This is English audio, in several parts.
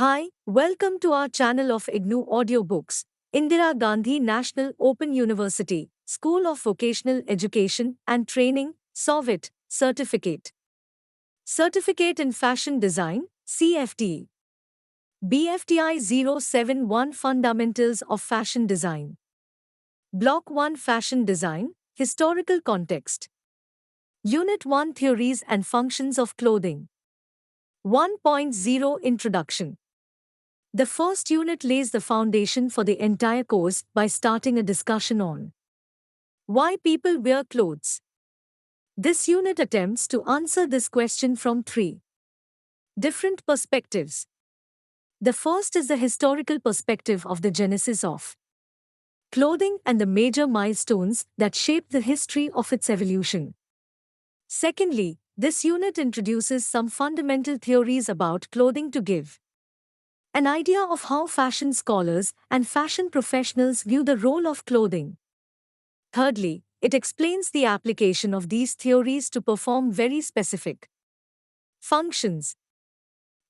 Hi, welcome to our channel of IGNOU audiobooks, Indira Gandhi National Open University, School of Vocational Education and Training, SOVET, Certificate. Certificate in Fashion Design, CFDE. BFDI 071 Fundamentals of Fashion Design. Block-1 Fashion Design, Historical Context. Unit-1 Theories and Functions of Clothing. 1.0 Introduction. The first unit lays the foundation for the entire course by starting a discussion on why people wear clothes. This unit attempts to answer this question from three different perspectives. The first is the historical perspective of the genesis of clothing and the major milestones that shaped the history of its evolution. Secondly, this unit introduces some fundamental theories about clothing to give an idea of how fashion scholars and fashion professionals view the role of clothing. Thirdly, it explains the application of these theories to perform very specific functions.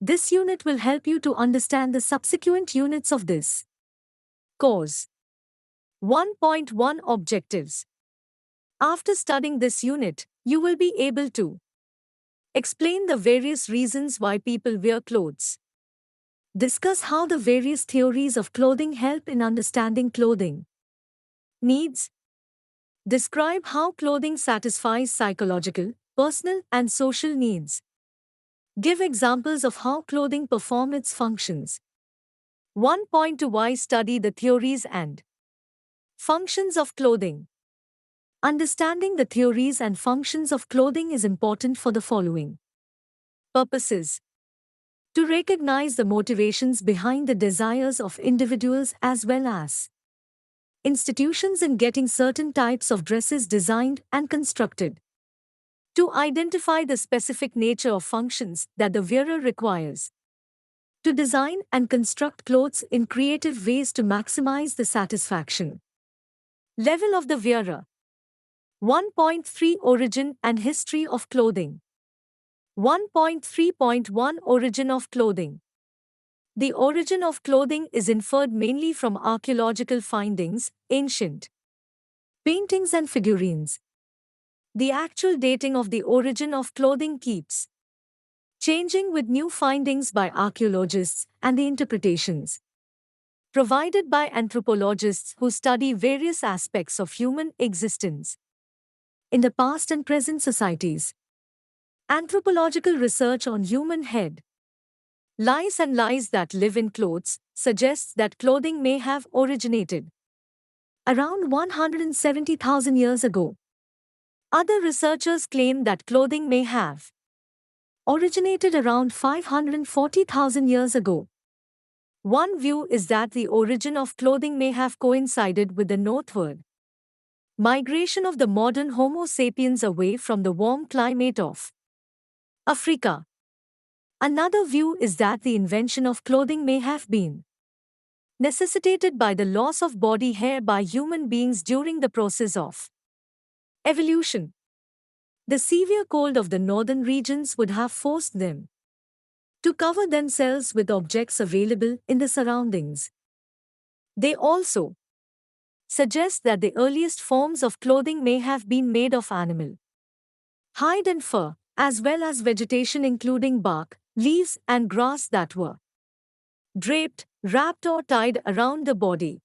This unit will help you to understand the subsequent units of this course. 1.1 Objectives. After studying this unit, you will be able to explain the various reasons why people wear clothes. Discuss how the various theories of clothing help in understanding clothing needs. Describe how clothing satisfies psychological, personal, and social needs. Give examples of how clothing performs its functions. 1.2 Why study the theories and functions of clothing. Understanding the theories and functions of clothing is important for the following purposes: to recognize the motivations behind the desires of individuals as well as institutions in getting certain types of dresses designed and constructed, to identify the specific nature of functions that the wearer requires, to design and construct clothes in creative ways to maximize the satisfaction level of the wearer. 1.3 Origin and History of Clothing. 1.3.1 Origin of clothing. The origin of clothing is inferred mainly from archaeological findings, ancient paintings and figurines. The actual dating of the origin of clothing keeps changing with new findings by archaeologists and the interpretations provided by anthropologists who study various aspects of human existence in the past and present societies. Anthropological research on human head, lice and lice that live in clothes suggests that clothing may have originated around 170,000 years ago. Other researchers claim that clothing may have originated around 540,000 years ago. One view is that the origin of clothing may have coincided with the northward migration of the modern Homo sapiens away from the warm climate of Africa. Another view is that the invention of clothing may have been necessitated by the loss of body hair by human beings during the process of evolution. The severe cold of the northern regions would have forced them to cover themselves with objects available in the surroundings. They also suggest that the earliest forms of clothing may have been made of animal hide and fur, as well as vegetation including bark, leaves, and grass that were draped, wrapped, or tied around the body.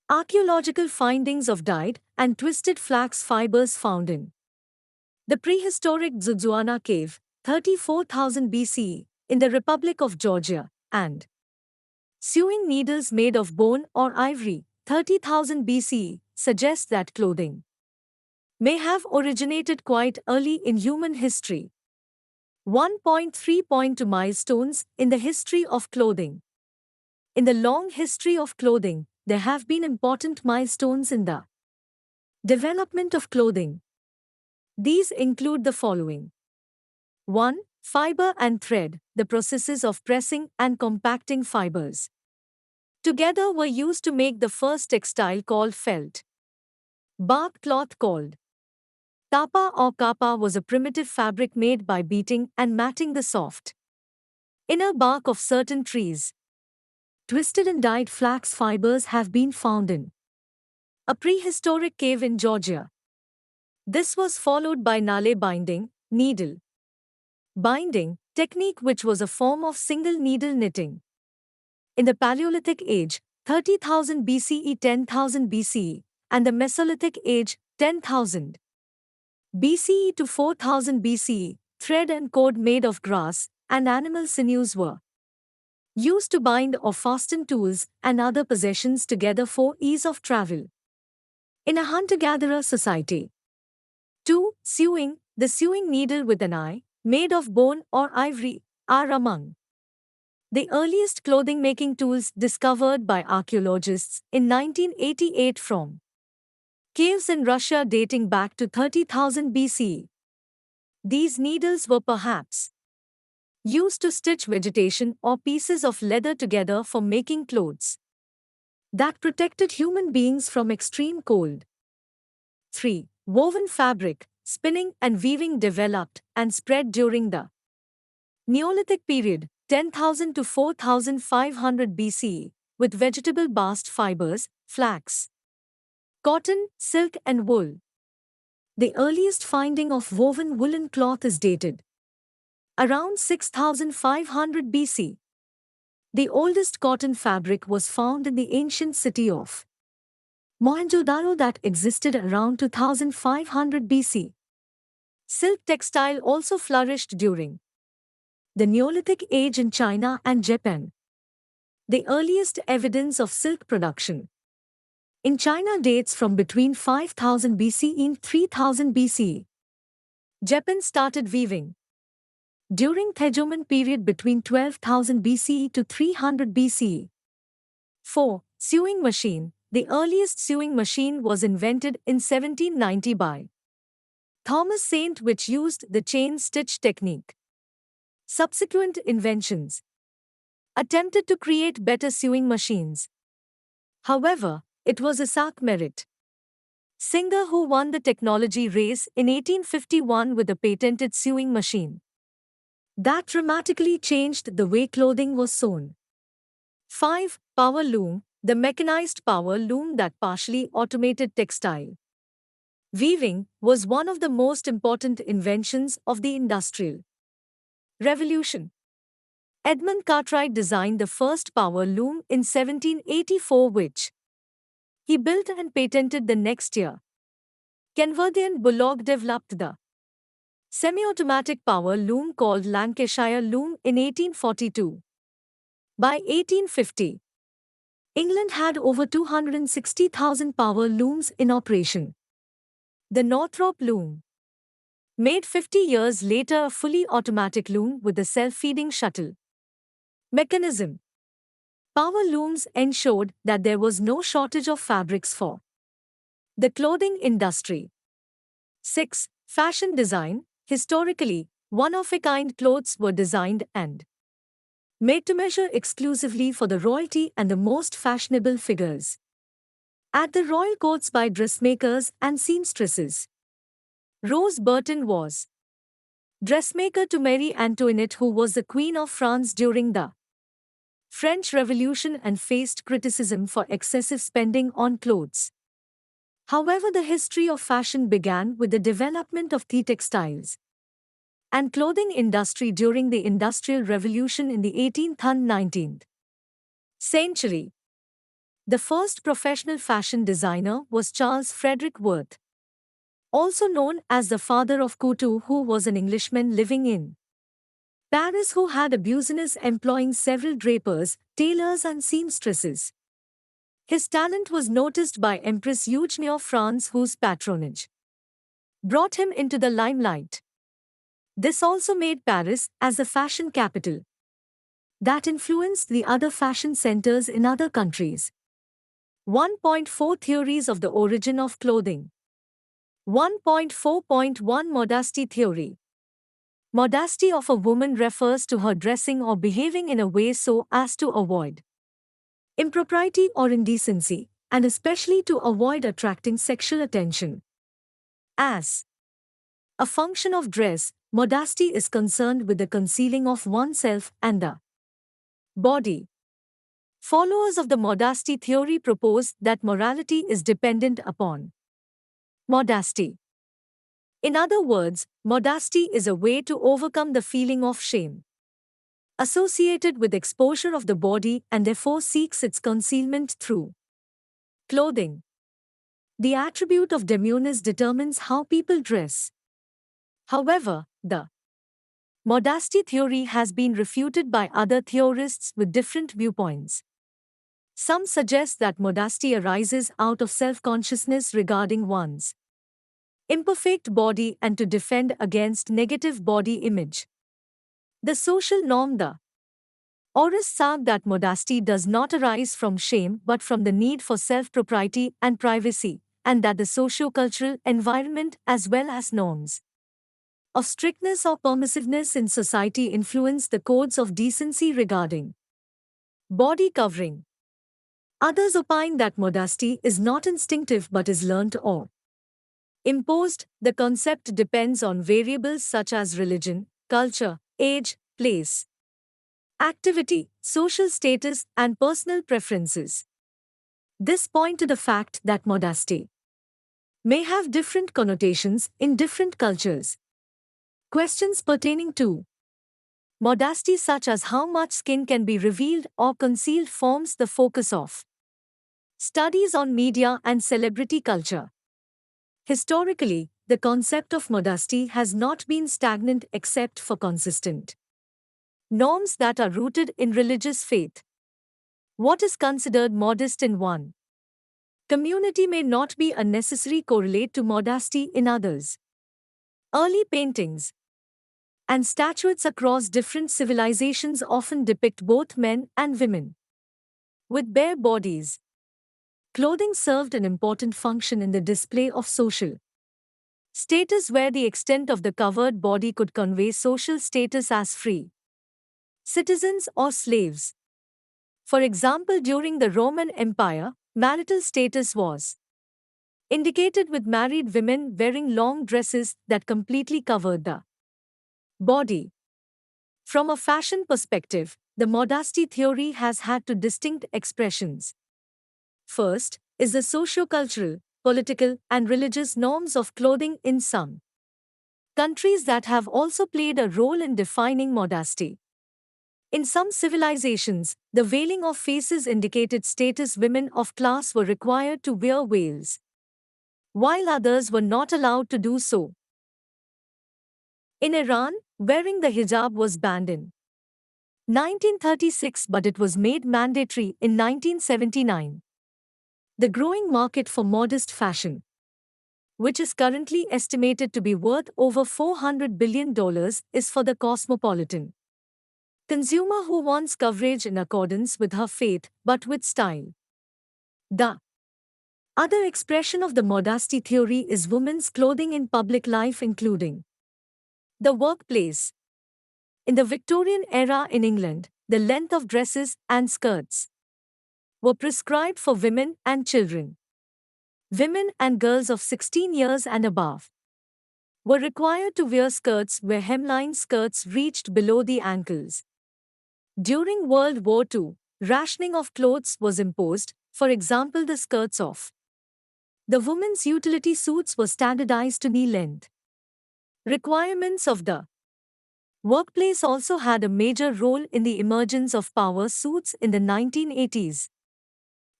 Archaeological findings of dyed and twisted flax fibers found in the prehistoric Zudzuana cave, 34,000 BCE, in the Republic of Georgia, and sewing needles made of bone or ivory, 30,000 BCE, suggest that clothing may have originated quite early in human history. 1.3.2 Milestones in the history of clothing. In the long history of clothing, there have been important milestones in the development of clothing. These include the following. 1. Fiber and thread. The processes of pressing and compacting fibers together were used to make the first textile called felt. Bark cloth called tapa or kapa was a primitive fabric made by beating and matting the soft Inner bark of certain trees. Twisted and dyed flax fibers have been found in a prehistoric cave in Georgia. This was followed by nale binding, needle binding technique, which was a form of single needle knitting. In the Paleolithic age, 30,000 BCE 10,000 BCE, and the Mesolithic age, 10,000 BCE to 4000 BCE, thread and cord made of grass and animal sinews were used to bind or fasten tools and other possessions together for ease of travel. In a hunter-gatherer society. 2. Sewing. The sewing needle with an eye, made of bone or ivory, are among the earliest clothing-making tools discovered by archaeologists in 1988 from caves in Russia dating back to 30,000 BCE. These needles were perhaps used to stitch vegetation or pieces of leather together for making clothes that protected human beings from extreme cold. 3. Woven fabric. Spinning and weaving developed and spread during the Neolithic period, 10,000 to 4,500 BCE, with vegetable bast fibers, flax, cotton, silk and wool. The earliest finding of woven woolen cloth is dated around 6,500 BC. The oldest cotton fabric was found in the ancient city of Mohenjo-daro that existed around 2500 BC. Silk textile also flourished during the Neolithic age in China and Japan. The earliest evidence of silk production in China dates from between 5000 BCE and 3000 BCE. Japan started weaving during Tejoman period between 12,000 BCE to 300 BCE. 4. Sewing machine. The earliest sewing machine was invented in 1790 by Thomas Saint, which used the chain stitch technique. Subsequent inventions attempted to create better sewing machines. However, it was Isaac Merritt Singer who won the technology race in 1851 with a patented sewing machine that dramatically changed the way clothing was sewn. 5. Power loom. The mechanized power loom that partially automated textile weaving was one of the most important inventions of the Industrial Revolution. Edmund Cartwright designed the first power loom in 1784, which he built and patented the next year. Kenworthy and Bullock developed the semi-automatic power loom called Lancashire loom in 1842. By 1850, England had over 260,000 power looms in operation. The Northrop loom, made 50 years later, a fully automatic loom with a self-feeding shuttle mechanism. Power looms ensured that there was no shortage of fabrics for the clothing industry. 6. Fashion design. Historically, one-of-a-kind clothes were designed and made to measure exclusively for the royalty and the most fashionable figures at the royal courts by dressmakers and seamstresses. Rose Burton was dressmaker to Marie Antoinette, who was the Queen of France during the French Revolution and faced criticism for excessive spending on clothes. However, the history of fashion began with the development of the textiles and clothing industry during the Industrial Revolution in the 18th and 19th century. The first professional fashion designer was Charles Frederick Worth, also known as the father of couture, who was an Englishman living in Paris who had a business employing several drapers, tailors and seamstresses. His talent was noticed by Empress Eugenie of France, whose patronage brought him into the limelight. This also made Paris as the fashion capital that influenced the other fashion centers in other countries. 1.4 Theories of the origin of clothing. 1.4.1 Modesty theory. Modesty of a woman refers to her dressing or behaving in a way so as to avoid impropriety or indecency, and especially to avoid attracting sexual attention. As a function of dress, modesty is concerned with the concealing of oneself and the Body. Followers of the modesty theory propose that morality is dependent upon modesty. In other words, modesty is a way to overcome the feeling of shame associated with exposure of the body and therefore seeks its concealment through clothing. The attribute of demeanor determines how people dress. However, the modesty theory has been refuted by other theorists with different viewpoints. Some suggest that modesty arises out of self-consciousness regarding one's imperfect body and to defend against negative body image. The social norm. The aurists argue that modesty does not arise from shame but from the need for self-propriety and privacy, and that the socio-cultural environment as well as norms of strictness or permissiveness in society influence the codes of decency regarding body covering. Others opine that modesty is not instinctive but is learnt or imposed. The concept depends on variables such as religion, culture, age, place, activity, social status, and personal preferences. This points to the fact that modesty may have different connotations in different cultures. Questions pertaining to modesty such as how much skin can be revealed or concealed forms the focus of studies on media and celebrity culture. Historically, the concept of modesty has not been stagnant except for consistent norms that are rooted in religious faith. What is considered modest in one community may not be a necessary correlate to modesty in others. Early paintings and statuettes across different civilizations often depict both men and women with bare bodies. Clothing served an important function in the display of social status, where the extent of the covered body could convey social status as free citizens or slaves. For example, during the Roman Empire, marital status was indicated with married women wearing long dresses that completely covered the body. From a fashion perspective, the modesty theory has had two distinct expressions. First is the sociocultural, political, and religious norms of clothing in some countries that have also played a role in defining modesty. In some civilizations, the veiling of faces indicated status. Women of class were required to wear veils, while others were not allowed to do so. In Iran, wearing the hijab was banned in 1936, but it was made mandatory in 1979. The growing market for modest fashion, which is currently estimated to be worth over $400 billion, is for the cosmopolitan consumer who wants coverage in accordance with her faith but with style. The other expression of the modesty theory is women's clothing in public life, including the workplace. In the Victorian era in England, the length of dresses and skirts were prescribed for women and children. Women and girls of 16 years and above were required to wear skirts where hemline skirts reached below the ankles. During World War II, rationing of clothes was imposed. For example, the skirts of the women's utility suits were standardized to knee length. Requirements of the workplace also had a major role in the emergence of power suits in the 1980s.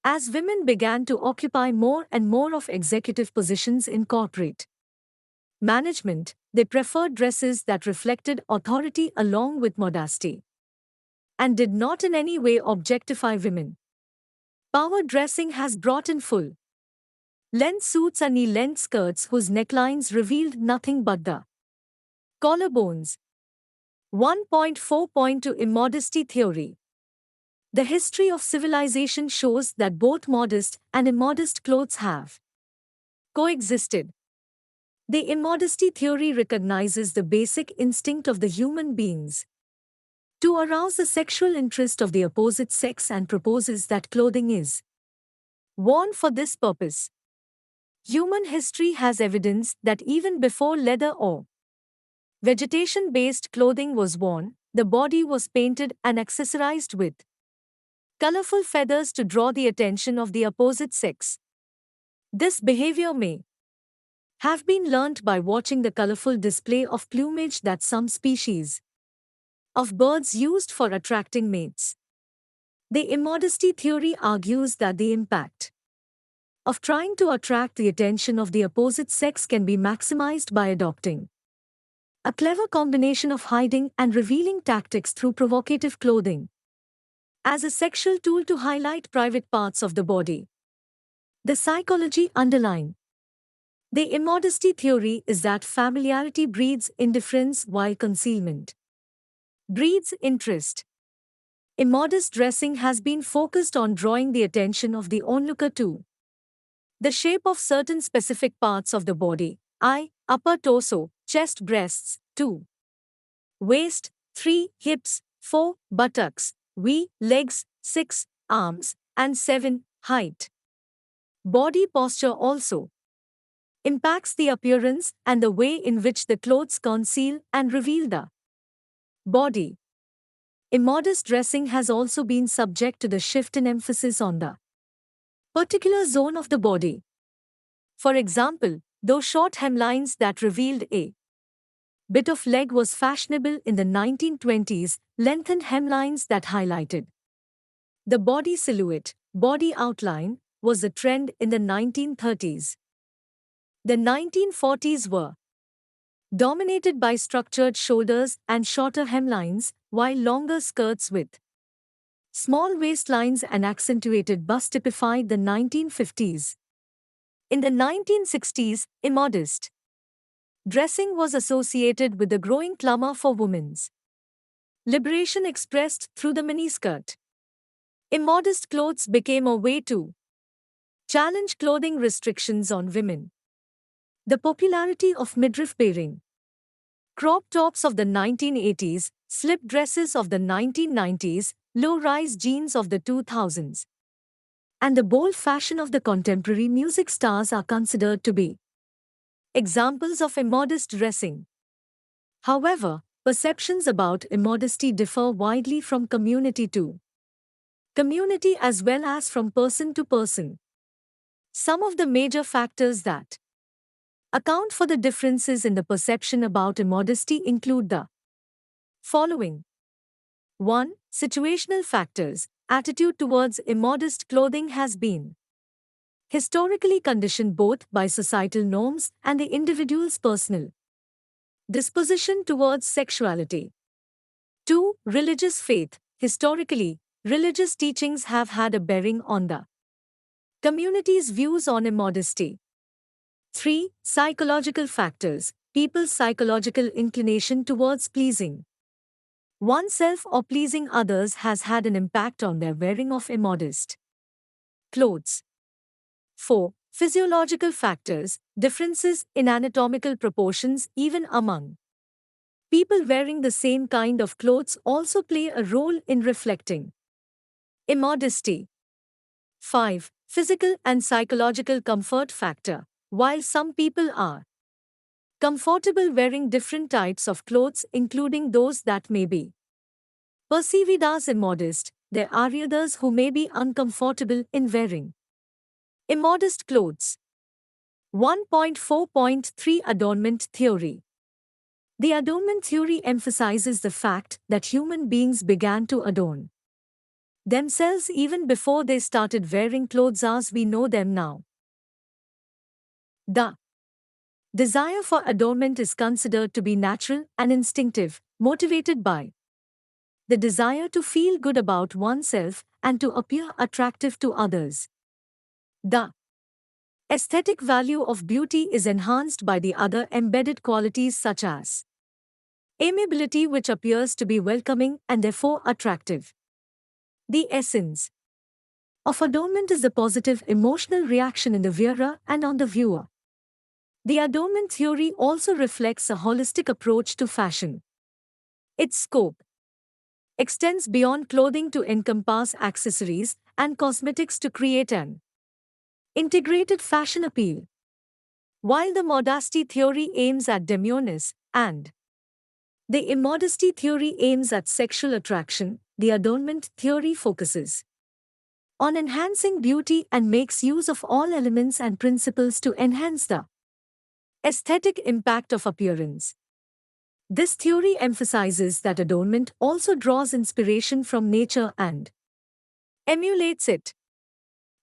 As women began to occupy more and more of executive positions in corporate management, they preferred dresses that reflected authority along with modesty and did not in any way objectify women. Power dressing has brought in full length suits and knee-length skirts whose necklines revealed nothing but the collarbones. 1.4.2 Immodesty theory. The history of civilization shows that both modest and immodest clothes have coexisted. The immodesty theory recognizes the basic instinct of the human beings to arouse the sexual interest of the opposite sex and proposes that clothing is worn for this purpose. Human history has evidence that even before leather or vegetation-based clothing was worn, The body was painted and accessorized with colorful feathers to draw the attention of the opposite sex. This behavior may have been learnt by watching the colorful display of plumage that some species of birds used for attracting mates. The immodesty theory argues that the impact of trying to attract the attention of the opposite sex can be maximized by adopting a clever combination of hiding and revealing tactics through provocative clothing as a sexual tool to highlight private parts of the body. The psychology underlying the immodesty theory is that familiarity breeds indifference while concealment breeds interest. Immodest dressing has been focused on drawing the attention of the onlooker to the shape of certain specific parts of the body: eye, upper torso, chest, breasts; 2. Waist; 3. Hips; 4. Buttocks; legs; 6. Arms; and 7. Height. Body posture also impacts the appearance and the way in which the clothes conceal and reveal the body. Immodest dressing has also been subject to the shift in emphasis on the particular zone of the body. For example, though short hemlines that revealed a bit of leg was fashionable in the 1920s, lengthened hemlines that highlighted the body silhouette, body outline, was a trend in the 1930s. The 1940s were dominated by structured shoulders and shorter hemlines, while longer skirts with small waistlines and accentuated busts typified the 1950s. In the 1960s, immodest dressing was associated with the growing clamor for women's liberation expressed through the miniskirt. Immodest clothes became a way to challenge clothing restrictions on women. The popularity of midriff-bearing crop tops of the 1980s, slip dresses of the 1990s, low-rise jeans of the 2000s, and the bold fashion of the contemporary music stars are considered to be examples of immodest dressing. However, perceptions about immodesty differ widely from community to community as well as from person to person. Some of the major factors that account for the differences in the perception about immodesty include the following. 1. Situational factors. Attitude towards immodest clothing has been historically conditioned both by societal norms and the individual's personal disposition towards sexuality. 2. Religious faith. Historically, religious teachings have had a bearing on the community's views on immodesty. 3. Psychological factors. People's psychological inclination towards pleasing oneself or pleasing others has had an impact on their wearing of immodest clothes. 4. Physiological factors. Differences in anatomical proportions even among people wearing the same kind of clothes also play a role in reflecting immodesty. 5. Physical and psychological comfort factor. While some people are comfortable wearing different types of clothes, including those that may be perceived as immodest, there are others who may be uncomfortable in wearing immodest clothes. 1.4.3 Adornment Theory. The adornment theory emphasizes the fact that human beings began to adorn themselves even before they started wearing clothes as we know them now. The desire for adornment is considered to be natural and instinctive, motivated by the desire to feel good about oneself and to appear attractive to others. The aesthetic value of beauty is enhanced by the other embedded qualities such as amiability, which appears to be welcoming and therefore attractive. The essence of adornment is the positive emotional reaction in the wearer and on the viewer. The adornment theory also reflects a holistic approach to fashion. Its scope extends beyond clothing to encompass accessories and cosmetics to create an integrated fashion appeal. While the modesty theory aims at demureness and The immodesty theory aims at sexual attraction, the adornment theory focuses on enhancing beauty and makes use of all elements and principles to enhance the aesthetic impact of appearance. This theory emphasizes that adornment also draws inspiration from nature and emulates it.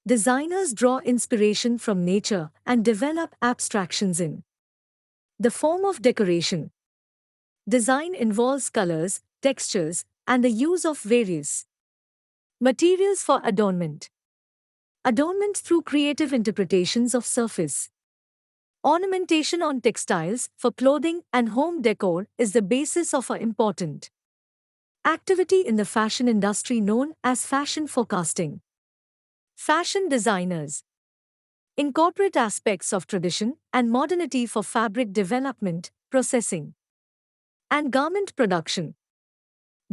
Designers draw inspiration from nature and develop abstractions in the form of decoration. Design involves colors, textures, and the use of various materials for adornment. Adornment through creative interpretations of surface. Ornamentation on textiles for clothing and home decor is the basis of an important activity in the fashion industry known as fashion forecasting. Fashion designers incorporate aspects of tradition and modernity for fabric development, processing, and garment production.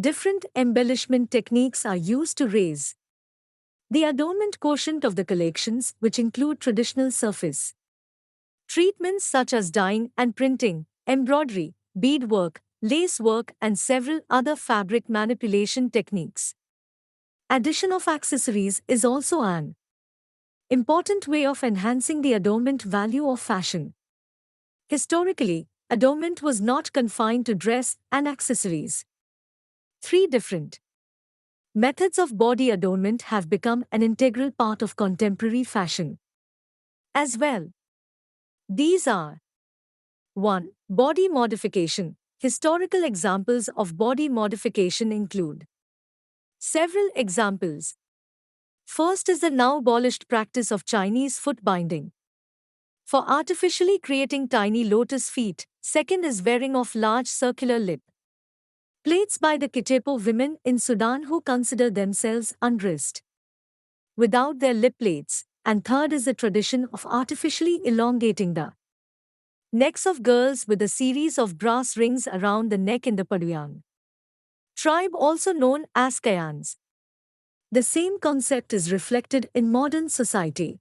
Different embellishment techniques are used to raise the adornment quotient of the collections, which include traditional surface treatments such as dyeing and printing, embroidery, beadwork, lace work, and several other fabric manipulation techniques. Addition of accessories is also an important way of enhancing the adornment value of fashion. Historically, adornment was not confined to dress and accessories. Three different methods of body adornment have become an integral part of contemporary fashion as well. These are 1. Body modification. Historical examples of body modification include several examples. First is the now abolished practice of Chinese foot binding for artificially creating tiny lotus feet. Second is wearing of large circular lip plates by the Kichepo women in Sudan who consider themselves undressed without their lip plates. And third is the tradition of artificially elongating the necks of girls with a series of brass rings around the neck in the Paduyang tribe, also known as Kayans. The same concept is reflected in modern society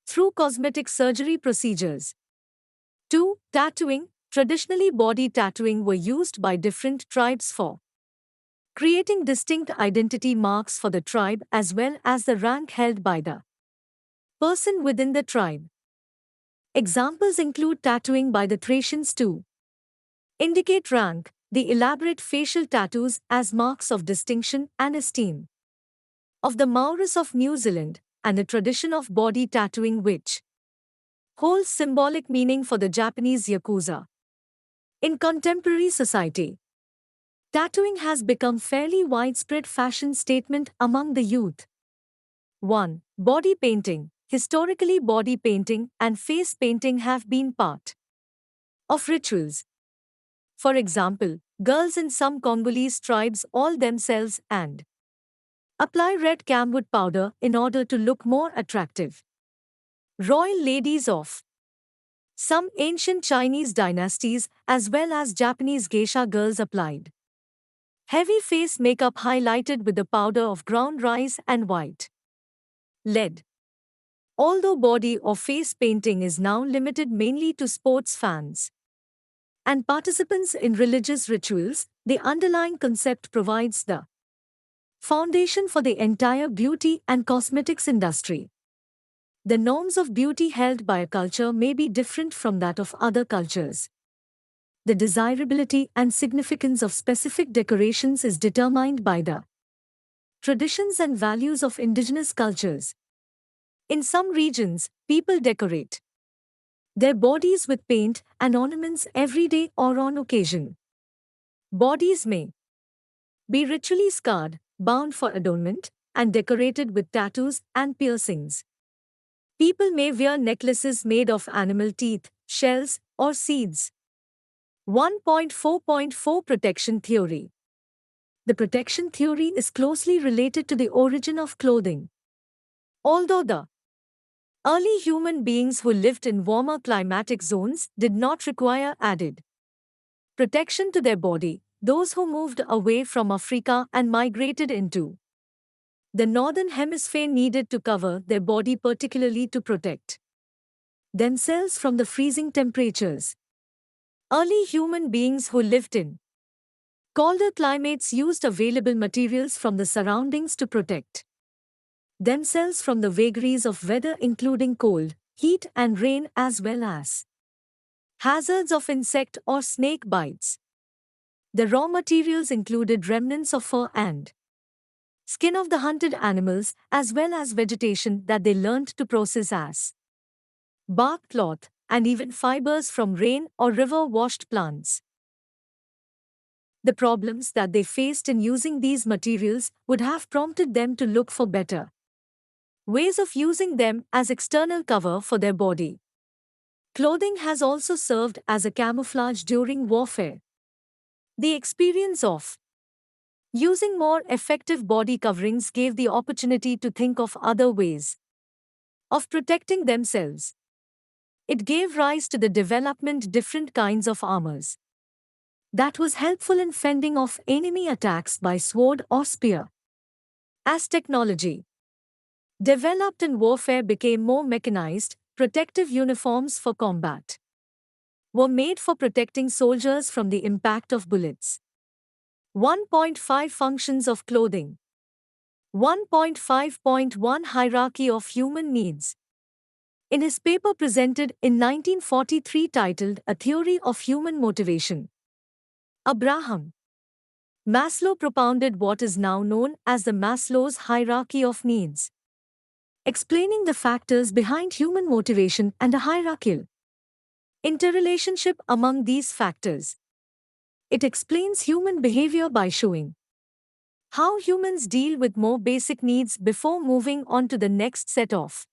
through cosmetic surgery procedures. 2. Tattooing. Traditionally, body tattooing were used by different tribes for creating distinct identity marks for the tribe as well as the rank held by the person within the tribe. Examples include tattooing by the Thracians to indicate rank, the elaborate facial tattoos as marks of distinction and esteem of the Maoris of New Zealand, and the tradition of body tattooing which holds symbolic meaning for the Japanese Yakuza. In contemporary society, tattooing has become fairly widespread fashion statement among the youth. 1. Body painting. Historically, body painting and face painting have been part of rituals. For example, girls in some Congolese tribes oil themselves and apply red camwood powder in order to look more attractive. Royal ladies of some ancient Chinese dynasties as well as Japanese geisha girls applied heavy face makeup highlighted with the powder of ground rice and white lead. Although body or face painting is now limited mainly to sports fans and participants in religious rituals, the underlying concept provides the foundation for the entire beauty and cosmetics industry. The norms of beauty held by a culture may be different from that of other cultures. The desirability and significance of specific decorations is determined by the traditions and values of indigenous cultures. In some regions, people decorate their bodies with paint and ornaments every day or on occasion. Bodies may be ritually scarred, bound for adornment, and decorated with tattoos and piercings. People may wear necklaces made of animal teeth, shells, or seeds. 1.4.4 Protection Theory. The protection theory is closely related to the origin of clothing. Although the early human beings who lived in warmer climatic zones did not require added protection to their body, those who moved away from Africa and migrated into the northern hemisphere needed to cover their body, particularly to protect themselves from the freezing temperatures. Early human beings who lived in Colder climates used available materials from the surroundings to protect themselves from the vagaries of weather, including cold, heat, and rain, as well as hazards of insect or snake bites. The raw materials included remnants of fur and skin of the hunted animals, as well as vegetation that they learned to process as bark, cloth, and even fibers from rain or river-washed plants. The problems that they faced in using these materials would have prompted them to look for better ways of using them as external cover for their body. Clothing has also served as a camouflage during warfare. The experience of using more effective body coverings gave the opportunity to think of other ways of protecting themselves. It gave rise to the development different kinds of armors that was helpful in fending off enemy attacks by sword or spear. As technology developed and warfare became more mechanized, protective uniforms for combat were made for protecting soldiers from the impact of bullets. 1.5 Functions of clothing. 1.5.1 Hierarchy of human needs. In his paper presented in 1943 titled A Theory of Human Motivation, Abraham Maslow propounded what is now known as the Maslow's hierarchy of needs, explaining the factors behind human motivation and a hierarchical interrelationship among these factors. It explains human behavior by showing how humans deal with more basic needs before moving on to the next set of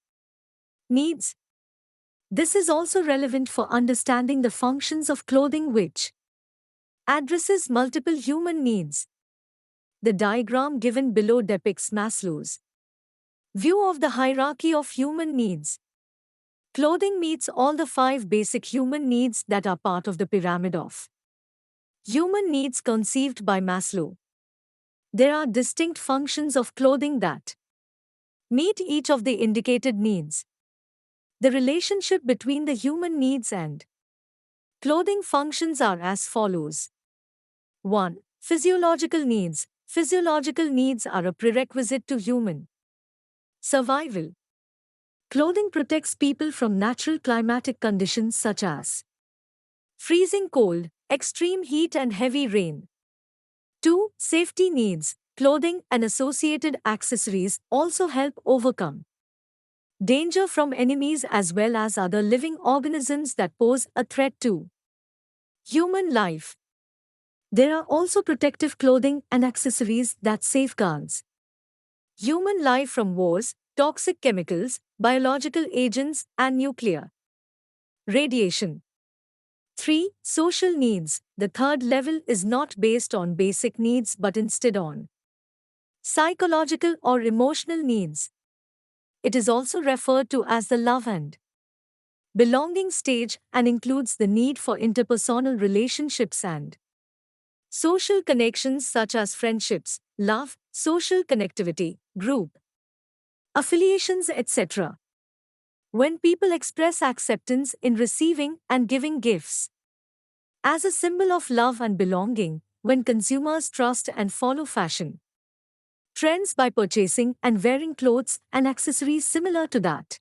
needs. This is also relevant for understanding the functions of clothing, which addresses multiple human needs. The diagram given below depicts Maslow's view of the hierarchy of human needs. Clothing meets all the 5 basic human needs that are part of the pyramid of human needs conceived by Maslow. There are distinct functions of clothing that meet each of the indicated needs. The relationship between the human needs and clothing functions are as follows. 1. Physiological needs. Physiological needs are a prerequisite to human survival. Clothing protects people from natural climatic conditions such as freezing cold, extreme heat, and heavy rain. 2. Safety needs. Clothing and associated accessories also help overcome danger from enemies as well as other living organisms that pose a threat to human life. There are also protective clothing and accessories that safeguards human life from wars, toxic chemicals, biological agents, and nuclear radiation. 3. Social needs. The third level is not based on basic needs but instead on psychological or emotional needs. It is also referred to as the love and belonging stage and includes the need for interpersonal relationships and social connections such as friendships, love, social connectivity, group affiliations, etc. When people express acceptance in receiving and giving gifts as a symbol of love and belonging, when consumers trust and follow fashion trends by purchasing and wearing clothes and accessories similar to that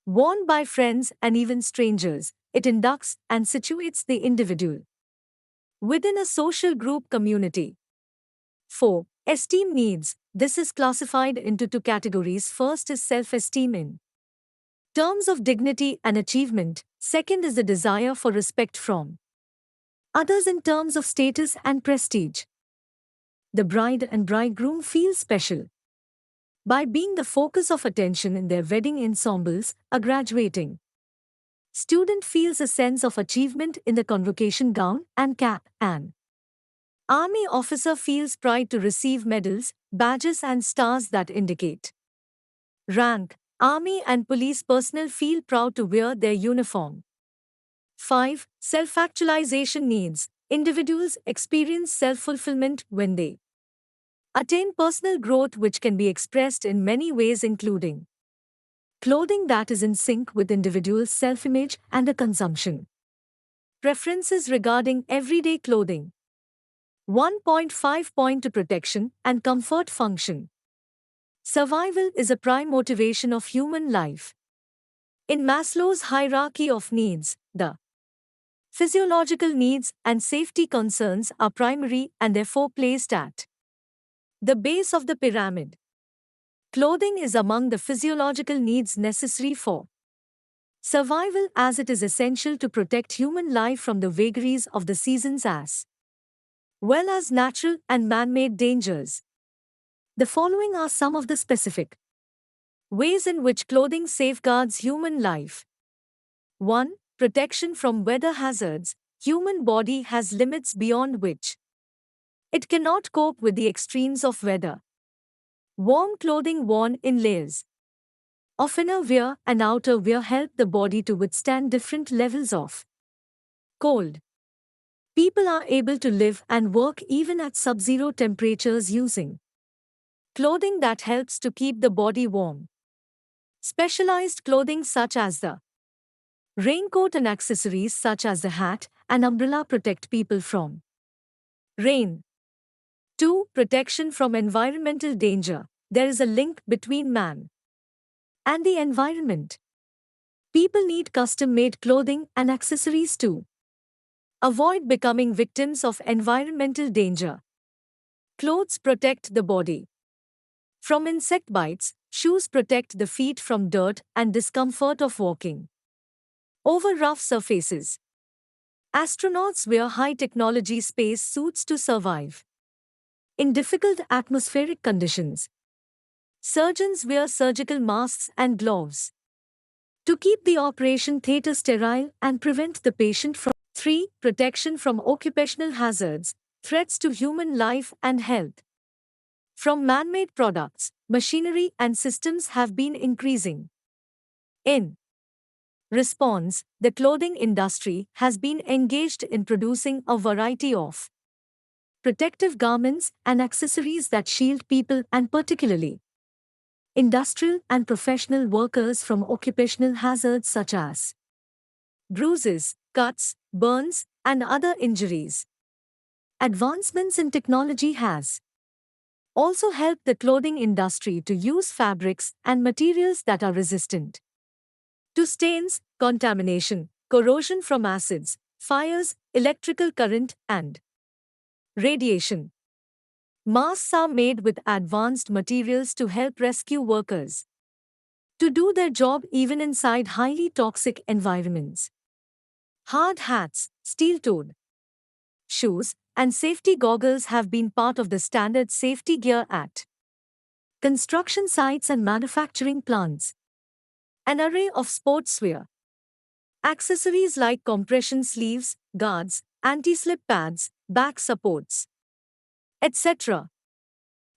worn by friends and even strangers, it inducts and situates the individual within a social group community. 4. Esteem needs. This is classified into 2 categories. First is self-esteem in terms of dignity and achievement. Second is the desire for respect from others in terms of status and prestige. The bride and bridegroom feel special by being the focus of attention in their wedding ensembles. A graduating student feels a sense of achievement in the convocation gown and cap. An army officer feels pride to receive medals, badges, and stars that indicate rank. Army and police personnel feel proud to wear their uniform. 5. Self-actualization needs. Individuals experience self-fulfillment when they attain personal growth, which can be expressed in many ways, including clothing that is in sync with individuals' self-image and a consumption preferences regarding everyday clothing. 1.5 protection and comfort function. Survival is a prime motivation of human life. In Maslow's hierarchy of needs, the physiological needs and safety concerns are primary and therefore placed at the base of the pyramid. Clothing is among the physiological needs necessary for survival, as it is essential to protect human life from the vagaries of the seasons as well as natural and man-made dangers. The following are some of the specific ways in which clothing safeguards human life. 1. Protection from weather hazards. Human body has limits beyond which it cannot cope with the extremes of weather. Warm clothing worn in layers of inner wear and outer wear help the body to withstand different levels of cold. People are able to live and work even at sub-zero temperatures using clothing that helps to keep the body warm. Specialized clothing such as the raincoat and accessories such as the hat and umbrella protect people from rain. 2. Protection from environmental danger. There is a link between man and the environment. People need custom-made clothing and accessories to avoid becoming victims of environmental danger. Clothes protect the body from insect bites. Shoes protect the feet from dirt and discomfort of walking over rough surfaces. Astronauts wear high-technology space suits to survive in difficult atmospheric conditions. Surgeons wear surgical masks and gloves to keep the operation theatre sterile and prevent the patient from 3. Protection from occupational hazards, threats to human life and health. From man-made products, machinery and systems have been increasing. In response, the clothing industry has been engaged in producing a variety of protective garments and accessories that shield people and particularly industrial and professional workers from occupational hazards such as bruises, cuts, burns, and other injuries. Advancements in technology has also helped the clothing industry to use fabrics and materials that are resistant to stains, contamination, corrosion from acids, fires, electrical current, and radiation. Masks are made with advanced materials to help rescue workers to do their job even inside highly toxic environments. Hard hats, steel-toed shoes, and safety goggles have been part of the standard safety gear at construction sites and manufacturing plants. An array of sportswear accessories like compression sleeves, guards, anti-slip pads, back supports, etc.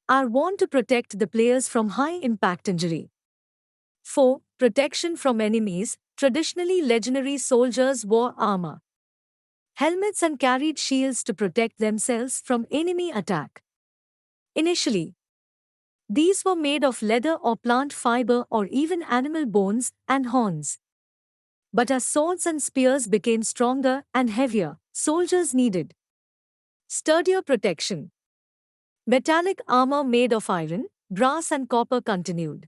are worn to protect the players from high-impact injury. 4. Protection from enemies. Traditionally, legionary soldiers wore armor, helmets and carried shields to protect themselves from enemy attack. Initially, these were made of leather or plant fiber or even animal bones and horns. But as swords and spears became stronger and heavier, soldiers needed sturdier protection. Metallic armor made of iron, brass and copper continued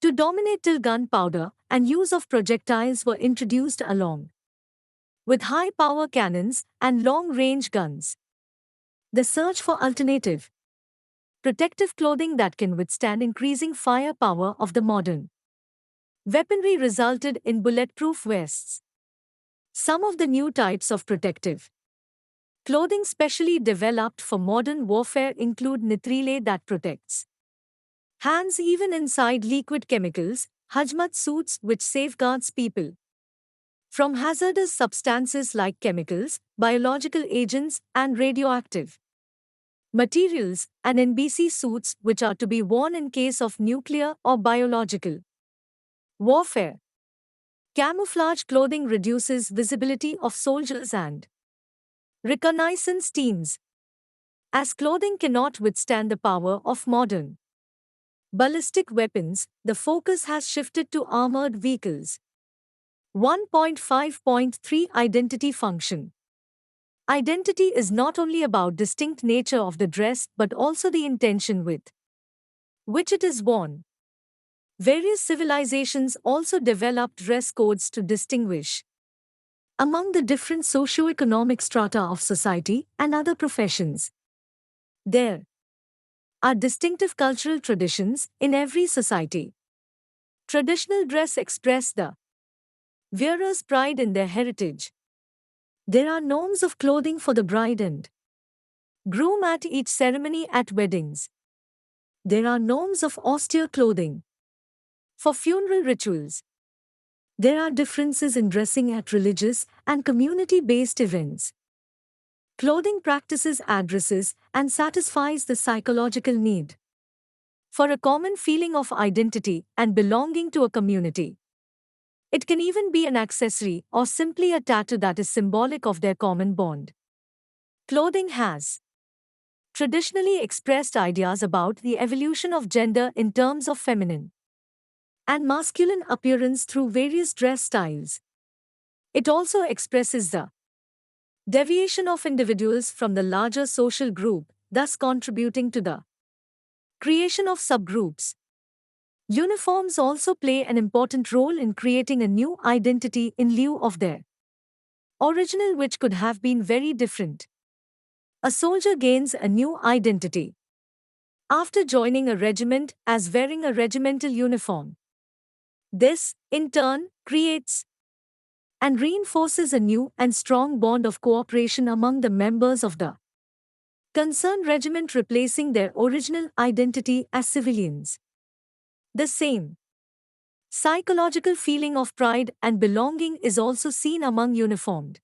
to dominate till gunpowder and use of projectiles were introduced along with high-power cannons and long-range guns. The search for alternative protective clothing that can withstand increasing firepower of the modern weaponry resulted in bulletproof vests. Some of the new types of protective clothing specially developed for modern warfare include nitrile that protects hands even inside liquid chemicals, hazmat suits which safeguards people from hazardous substances like chemicals, biological agents, and radioactive materials, and NBC suits which are to be worn in case of nuclear or biological warfare. Camouflage clothing reduces visibility of soldiers and reconnaissance teams, as clothing cannot withstand the power of modern ballistic weapons. The focus has shifted to armored vehicles. 1.5.3 Identity function. Identity is not only about distinct nature of the dress but also the intention with which it is worn. Various civilizations also developed dress codes to distinguish among the different socio-economic strata of society and other professions. There are distinctive cultural traditions in every society. Traditional dress express the wearer's pride in their heritage. There are norms of clothing for the bride and groom at each ceremony at weddings. There are norms of austere clothing for funeral rituals. There are differences in dressing at religious and community-based events. Clothing practices addresses and satisfies the psychological need for a common feeling of identity and belonging to a community. It can even be an accessory or simply a tattoo that is symbolic of their common bond. Clothing has traditionally expressed ideas about the evolution of gender in terms of feminine and masculine appearance through various dress styles. It also expresses the deviation of individuals from the larger social group, thus contributing to the creation of subgroups. Uniforms also play an important role in creating a new identity in lieu of their original, which could have been very different. A soldier gains a new identity after joining a regiment as wearing a regimental uniform. This, in turn, creates and reinforces a new and strong bond of cooperation among the members of the concerned regiment, replacing their original identity as civilians. The same psychological feeling of pride and belonging is also seen among uniformed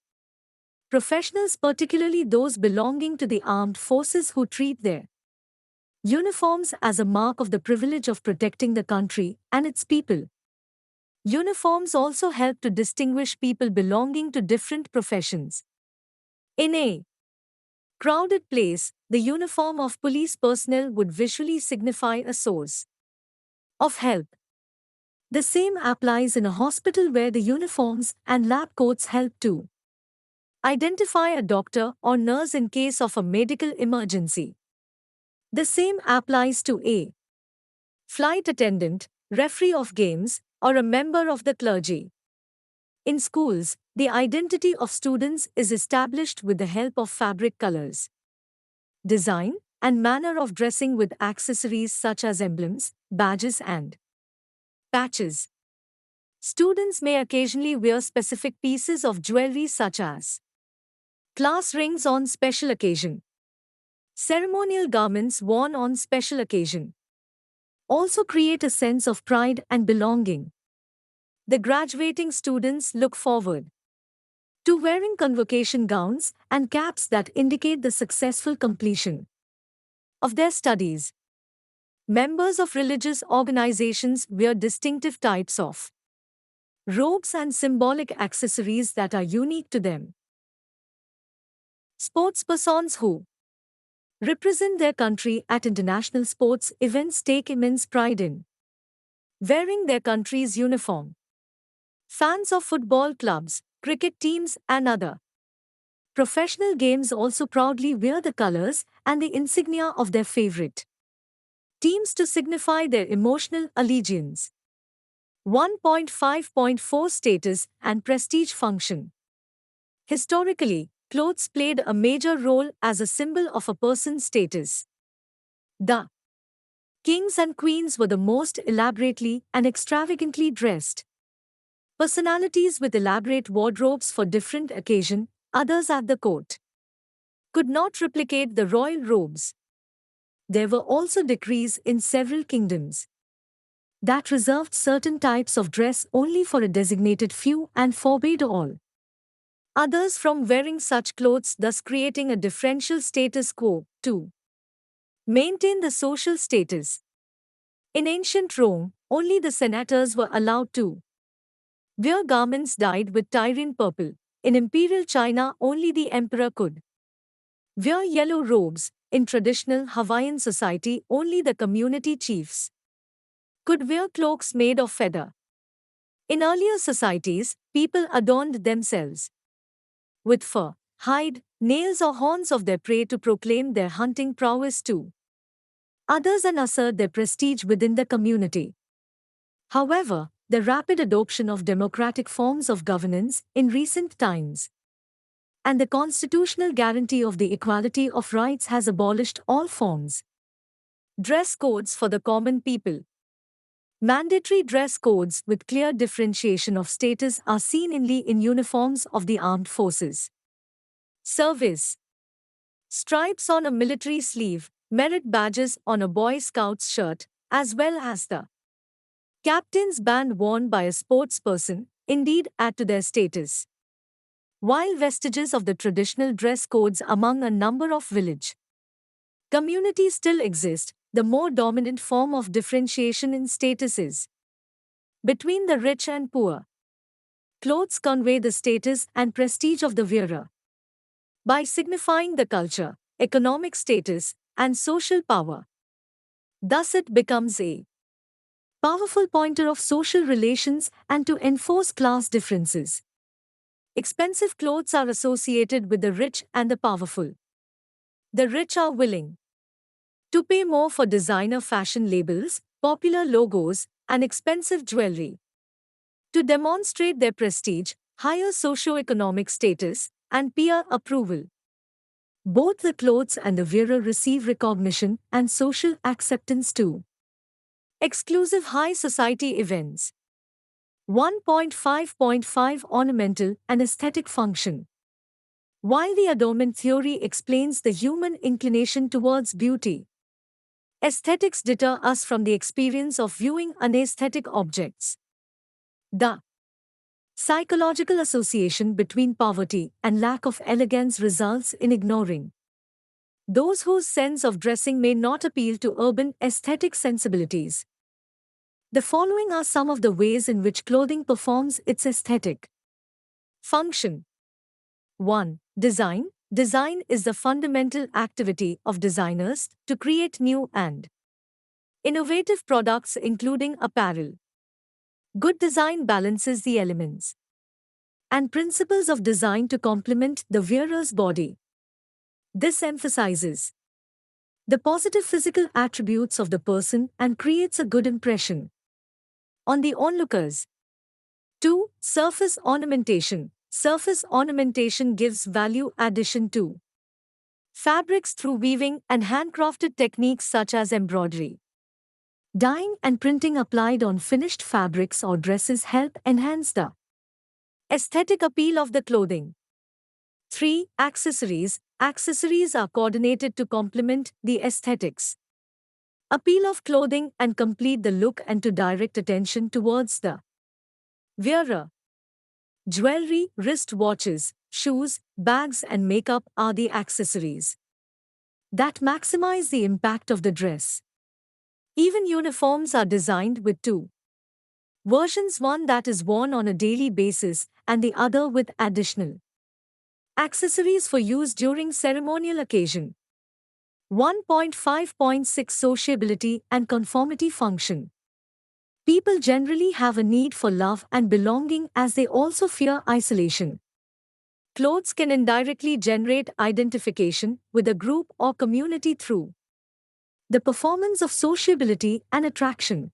professionals, particularly those belonging to the armed forces who treat their uniforms as a mark of the privilege of protecting the country and its people. Uniforms also help to distinguish people belonging to different professions. In a crowded place, the uniform of police personnel would visually signify a source of help. The same applies in a hospital where the uniforms and lab coats help to identify a doctor or nurse in case of a medical emergency. The same applies to a flight attendant, referee of games, or a member of the clergy. In schools, the identity of students is established with the help of fabric colors, design, and manner of dressing with accessories such as emblems, badges, and patches. Students may occasionally wear specific pieces of jewelry such as class rings on special occasion, ceremonial garments worn on special occasion. Also create a sense of pride and belonging. The graduating students look forward to wearing convocation gowns and caps that indicate the successful completion of their studies. Members of religious organizations wear distinctive types of robes and symbolic accessories that are unique to them. Sportspersons who represent their country at international sports events take immense pride in wearing their country's uniform. Fans of football clubs, cricket teams, and other professional games also proudly wear the colors and the insignia of their favorite teams to signify their emotional allegiance. 1.5.4 Status and prestige function. Historically, clothes played a major role as a symbol of a person's status. The kings and queens were the most elaborately and extravagantly dressed personalities with elaborate wardrobes for different occasions. Others at the court could not replicate the royal robes. There were also decrees in several kingdoms that reserved certain types of dress only for a designated few and forbade all others from wearing such clothes, thus creating a differential status quo. To maintain the social status, in ancient Rome, only the senators were allowed to wear garments dyed with Tyrian purple. In imperial China, only the emperor could wear yellow robes. In traditional Hawaiian society, only the community chiefs could wear cloaks made of feather. In earlier societies, people adorned themselves with fur, hide, nails or horns of their prey to proclaim their hunting prowess to others and assert their prestige within the community. However, the rapid adoption of democratic forms of governance in recent times and the constitutional guarantee of the equality of rights has abolished all forms. Dress codes for the common people. Mandatory dress codes with clear differentiation of status are seen in uniforms of the armed forces. Service. Stripes on a military sleeve, merit badges on a Boy Scout's shirt, as well as the captain's band worn by a sportsperson, indeed add to their status. While vestiges of the traditional dress codes among a number of village communities still exist, the more dominant form of differentiation in status is between the rich and poor. Clothes convey the status and prestige of the wearer by signifying the culture, economic status, and social power. Thus it becomes a powerful pointer of social relations and to enforce class differences. Expensive clothes are associated with the rich and the powerful. The rich are willing to pay more for designer fashion labels, popular logos, and expensive jewelry to demonstrate their prestige, higher socio-economic status, and peer approval. Both the clothes and the wearer receive recognition and social acceptance too. Exclusive high society events. 1.5.5 Ornamental and aesthetic function. While the adornment theory explains the human inclination towards beauty, aesthetics deter us from the experience of viewing unaesthetic objects. The psychological association between poverty and lack of elegance results in ignoring those whose sense of dressing may not appeal to urban aesthetic sensibilities. The following are some of the ways in which clothing performs its aesthetic function. 1. Design. Design is the fundamental activity of designers to create new and innovative products including apparel. Good design balances the elements and principles of design to complement the wearer's body. This emphasizes the positive physical attributes of the person and creates a good impression on the onlookers. 2. Surface ornamentation. Surface ornamentation gives value addition to fabrics through weaving and handcrafted techniques such as embroidery. Dyeing and printing applied on finished fabrics or dresses help enhance the aesthetic appeal of the clothing. 3. Accessories. Accessories are coordinated to complement the aesthetics appeal of clothing and complete the look and to direct attention towards the wearer. Jewelry, wrist watches, shoes, bags and makeup are the accessories that maximize the impact of the dress. Even uniforms are designed with two versions, one that is worn on a daily basis and the other with additional accessories for use during ceremonial occasion. 1.5.6 Sociability and conformity function. People generally have a need for love and belonging as they also fear isolation. Clothes can indirectly generate identification with a group or community through the performance of sociability and attraction.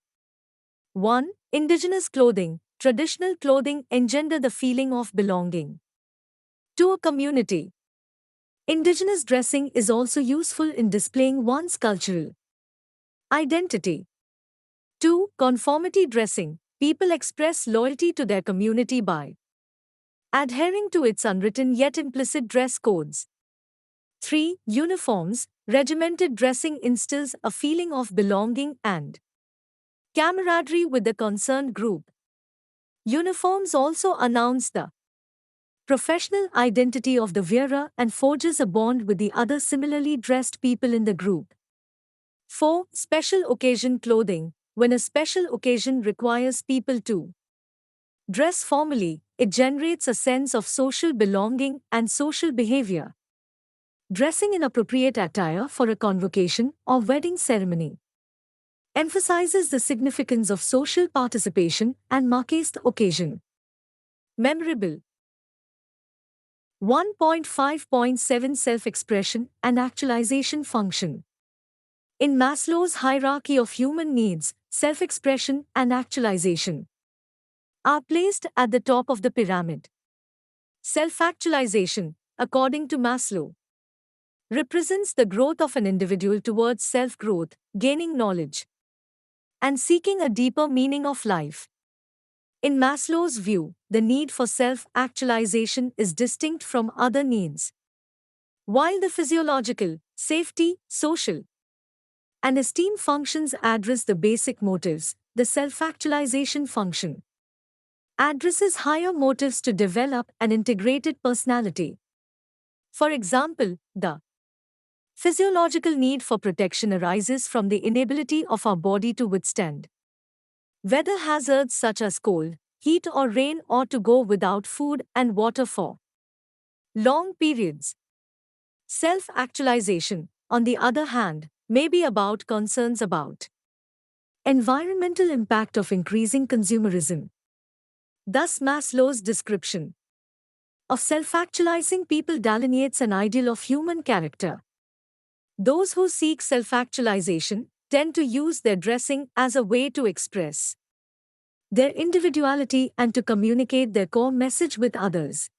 1. Indigenous clothing. Traditional clothing engender the feeling of belonging to a community. Indigenous dressing is also useful in displaying one's cultural identity. 2. Conformity dressing. People express loyalty to their community by adhering to its unwritten yet implicit dress codes. 3. Uniforms. Regimented dressing instills a feeling of belonging and camaraderie with the concerned group. Uniforms also announce the professional identity of the wearer and forges a bond with the other similarly dressed people in the group. 4. Special occasion clothing. When a special occasion requires people to dress formally, it generates a sense of social belonging and social behavior. Dressing in appropriate attire for a convocation or wedding ceremony emphasizes the significance of social participation and marks the occasion memorable. 1.5.7 Self-expression and actualization function. In Maslow's hierarchy of human needs, self-expression and actualization are placed at the top of the pyramid. Self-actualization, according to Maslow, represents the growth of an individual towards self-growth, gaining knowledge, and seeking a deeper meaning of life. In Maslow's view, the need for self-actualization is distinct from other needs. While the physiological, safety, social, and esteem functions address the basic motives, the self-actualization function addresses higher motives to develop an integrated personality. For example, the physiological need for protection arises from the inability of our body to withstand weather hazards such as cold, heat or rain, or to go without food and water for long periods. Self-actualization, on the other hand, may be about concerns about environmental impact of increasing consumerism. Thus, Maslow's description of self-actualizing people delineates an ideal of human character. Those who seek self-actualization tend to use their dressing as a way to express their individuality and to communicate their core message with others.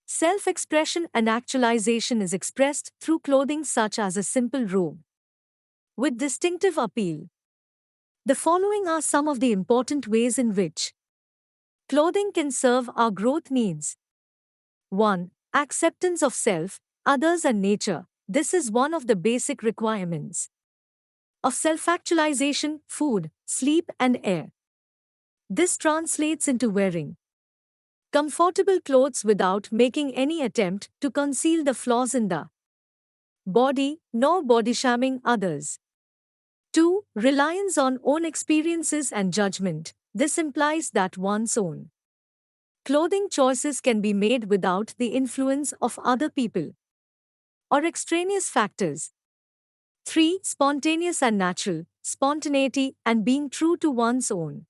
Self-expression and actualization is expressed through clothing such as a simple robe with distinctive appeal. The following are some of the important ways in which clothing can serve our growth needs. 1. Acceptance of self, others and nature. This is one of the basic requirements of self-actualization: food, sleep and air. This translates into wearing comfortable clothes without making any attempt to conceal the flaws in the body, nor body-shaming others. 2. Reliance on own experiences and judgment. This implies that one's own clothing choices can be made without the influence of other people or extraneous factors. 3. Spontaneous and natural. Spontaneity and being true to one's own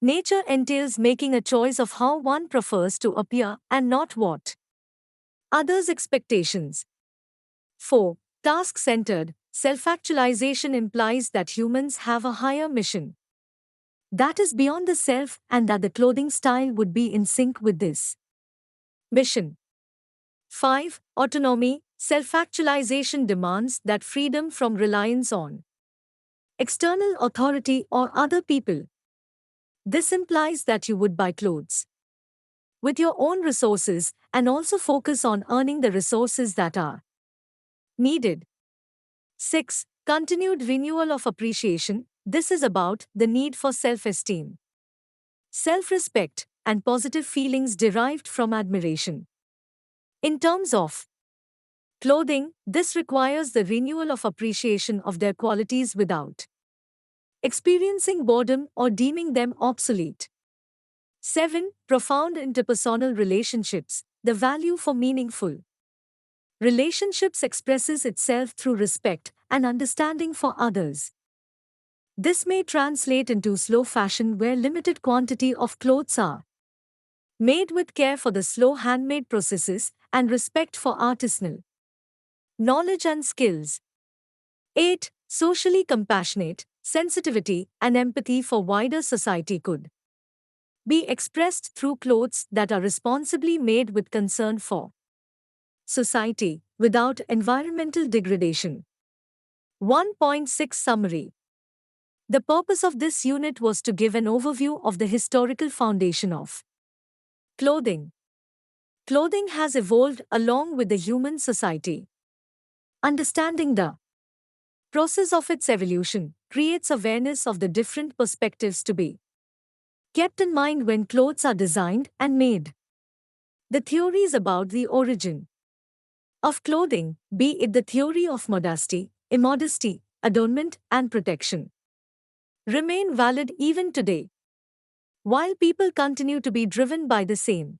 nature entails making a choice of how one prefers to appear and not what others' expectations. 4. Task-centered. Self-actualization implies that humans have a higher mission that is beyond the self, and that the clothing style would be in sync with this mission. 5. Autonomy. Self-actualization demands that freedom from reliance on external authority or other people. This implies that you would buy clothes with your own resources and also focus on earning the resources that are needed. 6. Continued renewal of appreciation. This is about the need for self-esteem, self-respect, and positive feelings derived from admiration. In terms of clothing, this requires the renewal of appreciation of their qualities without experiencing boredom or deeming them obsolete. 7. Profound interpersonal relationships. The value for meaningful relationships expresses itself through respect and understanding for others. This may translate into slow fashion where limited quantity of clothes are made with care for the slow handmade processes and respect for artisanal knowledge and skills. 8. Socially compassionate. Sensitivity and empathy for wider society could be expressed through clothes that are responsibly made with concern for society, without environmental degradation. 1.6 Summary. The purpose of this unit was to give an overview of the historical foundation of clothing. Clothing has evolved along with the human society. Understanding the process of its evolution creates awareness of the different perspectives to be kept in mind when clothes are designed and made. The theories about the origin of clothing, be it the theory of modesty, immodesty, adornment, and protection, remain valid even today. While people continue to be driven by the same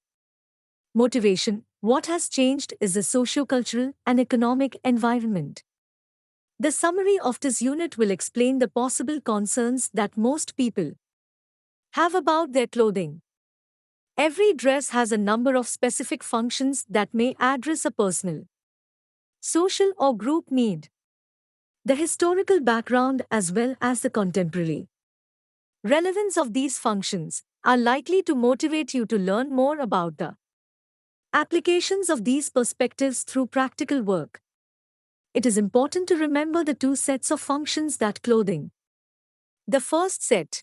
motivation, what has changed is the sociocultural and economic environment. The summary of this unit will explain the possible concerns that most people have about their clothing. Every dress has a number of specific functions that may address a personal, social, or group need. The historical background as well as the contemporary relevance of these functions are likely to motivate you to learn more about the applications of these perspectives through practical work. It is important to remember the two sets of functions that clothing. The first set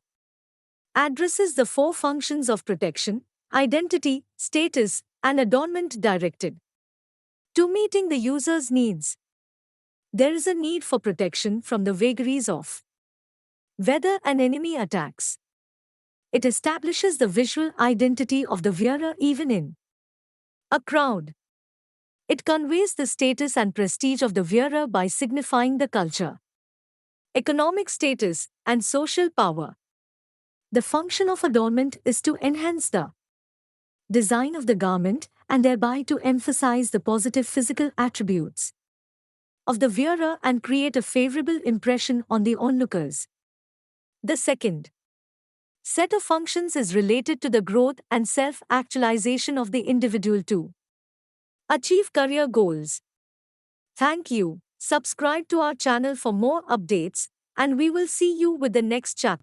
addresses the four functions of protection, identity, status, and adornment directed to meeting the user's needs. There is a need for protection from the vagaries of weather and enemy attacks. It establishes the visual identity of the wearer even in a crowd. It conveys the status and prestige of the wearer by signifying the culture, economic status, and social power. The function of adornment is to enhance the design of the garment and thereby to emphasize the positive physical attributes of the wearer and create a favorable impression on the onlookers. The second set of functions is related to the growth and self-actualization of the individual to achieve career goals. Thank you. Subscribe to our channel for more updates, and we will see you with the next chapter.